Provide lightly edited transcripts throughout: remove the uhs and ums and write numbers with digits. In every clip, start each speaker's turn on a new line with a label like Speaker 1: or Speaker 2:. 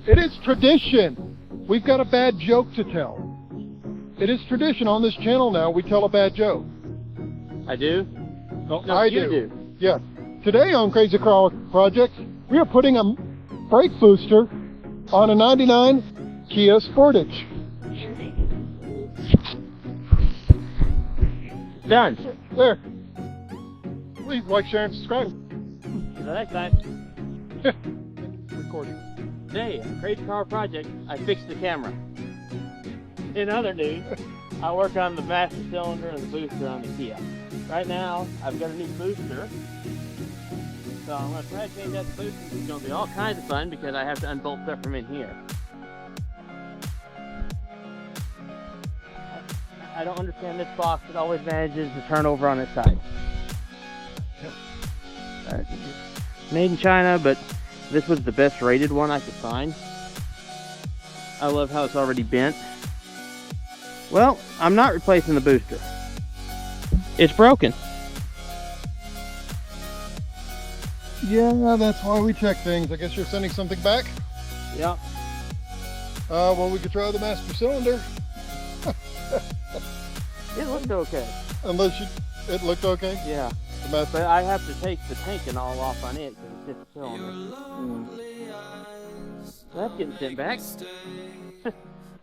Speaker 1: It is tradition. We've got a bad joke to tell. It is tradition on this channel now. We tell a bad joke.
Speaker 2: I do?
Speaker 1: No,
Speaker 2: No,
Speaker 1: I
Speaker 2: you
Speaker 1: do. Yes. Today on Crazy Car Projects, we are putting a brake booster on a 99 Kia Sportage.
Speaker 2: Done.
Speaker 1: There. Please like, share, and subscribe.
Speaker 2: See you next time.
Speaker 1: Recording.
Speaker 2: Today, on Crazy Car Project, I fixed the camera. In other news, I work on the master cylinder and the booster on the Kia. Right now, I've got a new booster. So I'm going to try to change out the booster. It's going to be all kinds of fun because I have to unbolt stuff from in here. I don't understand this box. It always manages to turn over on its side. Made in China, but this was the best rated one I could find. I love how it's already bent. Well, I'm not replacing the booster. It's broken.
Speaker 1: Yeah, that's why we check things. I guess you're sending something back?
Speaker 2: Yep.
Speaker 1: Well, we could try the master cylinder.
Speaker 2: It looked okay.
Speaker 1: Unless it looked okay?
Speaker 2: Yeah. But I have to take the tank and all off on it because it's just a cylinder. So that's getting sent back.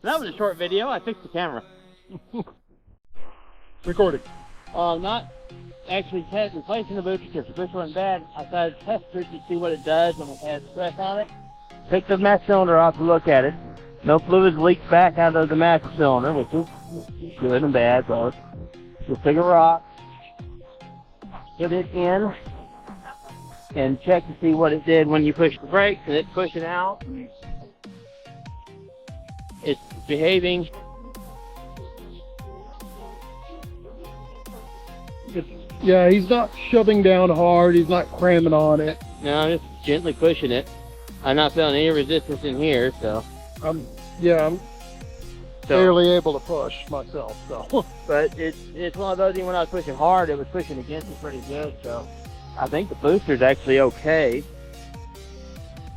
Speaker 2: That was a short video. I fixed the camera.
Speaker 1: Recording.
Speaker 2: Not actually replacing the booster because the booster went bad. I decided to test it to see what it does when it has stress on it. Take the master cylinder off to look at it. No fluids leaked back out of the master cylinder, which is good and bad both. Just take a rock, put it in, and check to see what it did when you push the brakes, and it's pushing out. It's behaving.
Speaker 1: Yeah, he's not shoving down hard. He's not cramming on it.
Speaker 2: No, I'm just gently pushing it. I'm not feeling any resistance in here, so.
Speaker 1: I'm barely able to push myself, so.
Speaker 2: But it's one of those, even when I was pushing hard, it was pushing against it pretty good, so. I think the booster's actually okay.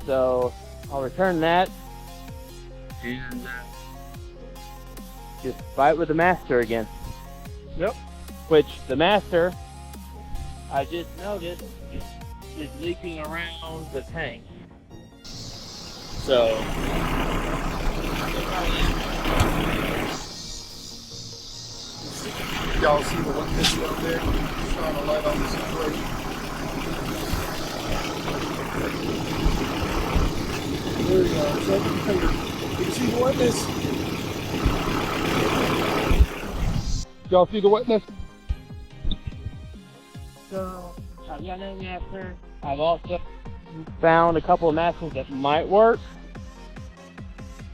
Speaker 2: So, I'll return that. And just fight with the master again.
Speaker 1: Yep.
Speaker 2: Which, the master, I just noticed, is leaking around the tank. So,
Speaker 1: y'all see the one picture up there? Shine a light on the situation. There you go. Show the finger. You see the wetness? Y'all see the wetness?
Speaker 2: So, I've got a master. I've also found a couple of masters that might work.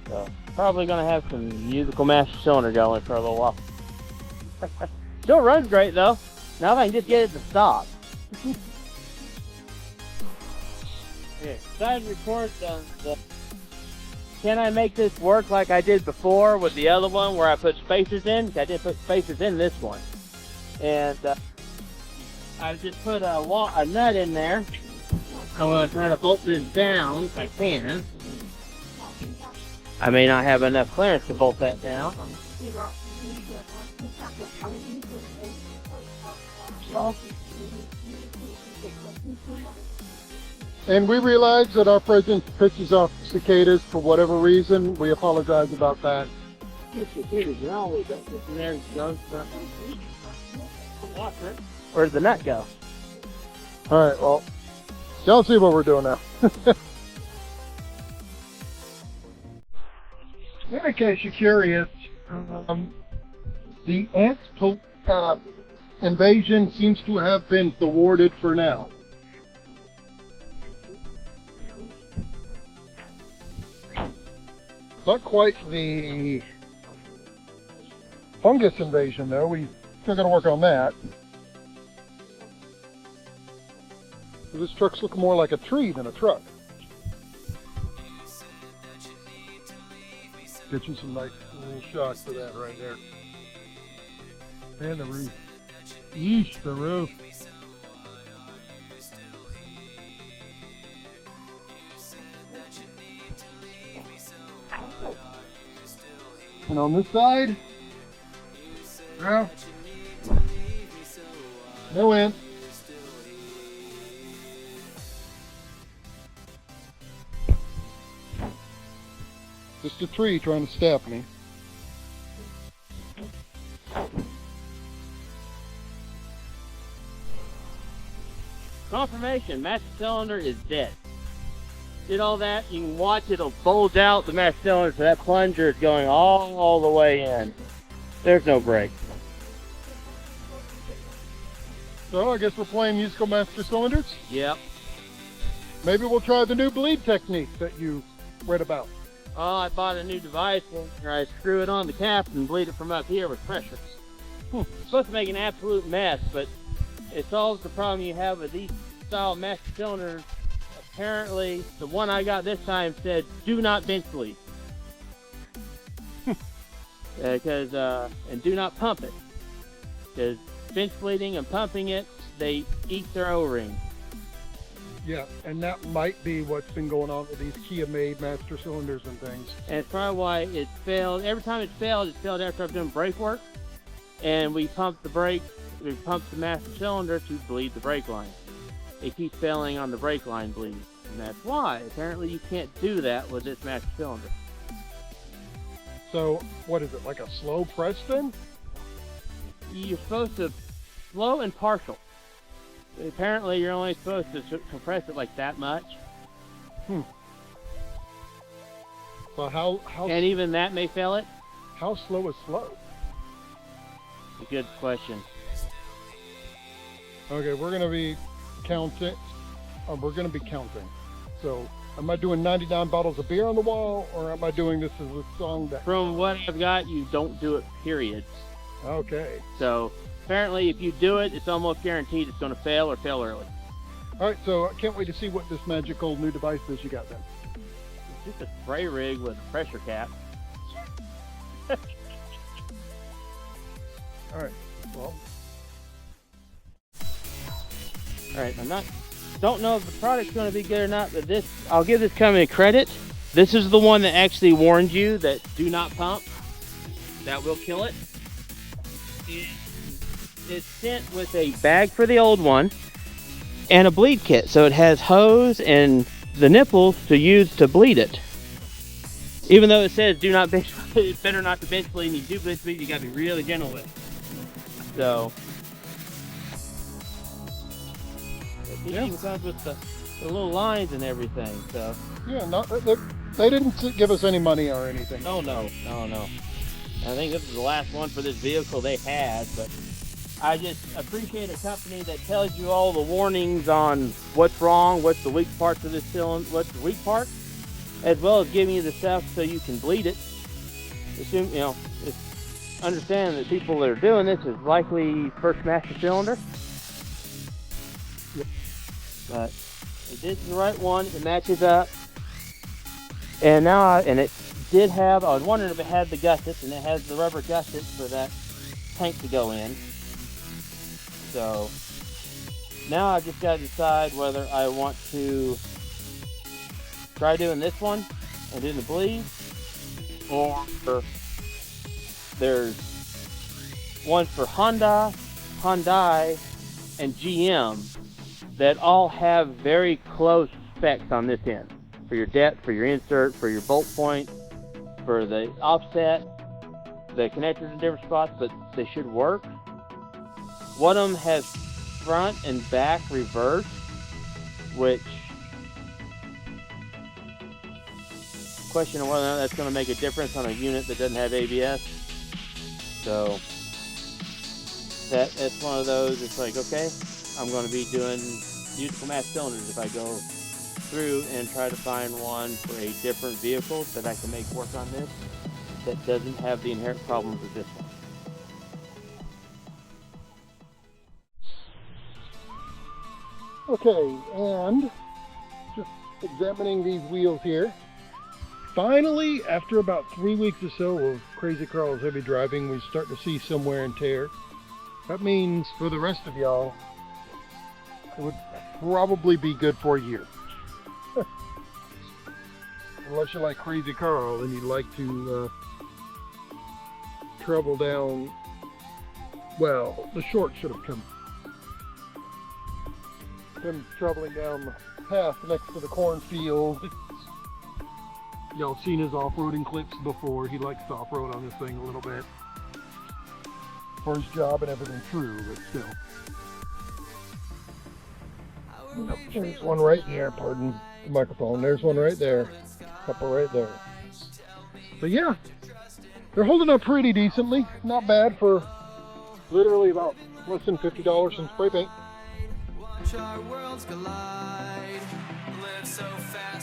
Speaker 2: So, probably going to have some musical master cylinder going for a little while. Still runs great though. Now if I can just get it to stop. Okay, decided to record the can I make this work like I did before with the other one where I put spacers in? I didn't put spacers in this one. And I just put a nut in there. I'm going to try to bolt this down if I can. I may not have enough clearance to bolt that down.
Speaker 1: And we realize that our presence pisses off cicadas for whatever reason. We apologize about that.
Speaker 2: Where'd the nut go?
Speaker 1: Alright, well, y'all see what we're doing now. In case you're curious, the ant invasion seems to have been thwarted for now. Not quite the fungus invasion though, we still gotta work on that. This truck's looking more like a tree than a truck. Get you some nice little shots for that right there. And the roof. Yeesh, the roof. And on this side, well, no ants. Just a tree trying to stab me.
Speaker 2: Confirmation, master cylinder is dead. Did all that, you can watch it'll bulge out the master cylinder, so that plunger is going all the way in. There's no brake.
Speaker 1: So I guess we're playing musical master cylinders.
Speaker 2: Yep.
Speaker 1: Maybe we'll try the new bleed technique that you read about.
Speaker 2: Oh, I bought a new device where I screw it on the cap and bleed it from up here with pressure. It's supposed to make an absolute mess, but it solves the problem you have with these style master cylinders. Apparently, the one I got this time said, do not bench bleed. And do not pump it. Because bench bleeding and pumping it, they eat their O-ring.
Speaker 1: Yeah, and that might be what's been going on with these Kia-made master cylinders and things.
Speaker 2: And it's probably why it failed. Every time it failed after I've done brake work. And we pumped the brake, we pumped the master cylinder to bleed the brake line. It keeps failing on the brake line bleed. And that's why. Apparently you can't do that with this master cylinder.
Speaker 1: So, what is it, like a slow press then?
Speaker 2: You're supposed to slow and partial. Apparently you're only supposed to compress it like that much.
Speaker 1: Well, how
Speaker 2: and even that may fail it?
Speaker 1: How slow is slow?
Speaker 2: A good question.
Speaker 1: Okay, we're going to be counting. So, am I doing 99 bottles of beer on the wall, or am I doing this as a song that...
Speaker 2: From what I've got, you don't do it, period.
Speaker 1: Okay.
Speaker 2: So, apparently if you do it, it's almost guaranteed it's going to fail or fail early.
Speaker 1: Alright, so I can't wait to see what this magical new device is you got then.
Speaker 2: It's just a spray rig with a pressure cap.
Speaker 1: Alright, well...
Speaker 2: Alright, don't know if the product's going to be good or not, but I'll give this company credit. This is the one that actually warned you that do not pump. That will kill it. It's sent with a bag for the old one and a bleed kit. So it has hose and the nipples to use to bleed it. Even though it says do not bench bleed, it's better not to bench bleed, and you do bench bleed, you gotta be really gentle with it. So it even comes with the little lines and everything. So
Speaker 1: yeah, they didn't give us any money or anything.
Speaker 2: Oh no. I think this is the last one for this vehicle they had, but I just appreciate a company that tells you all the warnings on what's wrong, what's the weak parts of this cylinder, what's the weak part, as well as giving you the stuff so you can bleed it. Assume, understand that people that are doing this is likely first master cylinder.
Speaker 1: Yep.
Speaker 2: But this is the right one. It matches up, and now it did have. I was wondering if it had the gussets, and it has the rubber gussets for that tank to go in. So now I've just got to decide whether I want to try doing this one and doing the bleed, or there's ones for Honda, Hyundai, and GM that all have very close specs on this end. For your depth, for your insert, for your bolt point, for the offset, the connectors in different spots, but they should work. One of them has front and back reverse, which question of whether or not that's going to make a difference on a unit that doesn't have ABS. So that's one of those. It's like, okay, I'm going to be doing useful mass cylinders if I go through and try to find one for a different vehicle that I can make work on this that doesn't have the inherent problems of this one.
Speaker 1: Okay, and just examining these wheels here. Finally, after about 3 weeks or so of Crazy Carl's heavy driving, we start to see some wear and tear. That means for the rest of y'all, it would probably be good for a year. Unless you like Crazy Carl and you'd like to trouble down, well, the short should have come. Him traveling down the path next to the cornfield. Y'all seen his off-roading clips before. He likes to off-road on this thing a little bit. For his job and everything, true, but still. Nope, there's one right there, pardon the microphone. There's one right there. Couple right there. So yeah, they're holding up pretty decently. Not bad for literally about less than $50 in spray paint.
Speaker 3: Watch our worlds collide. Live so fast.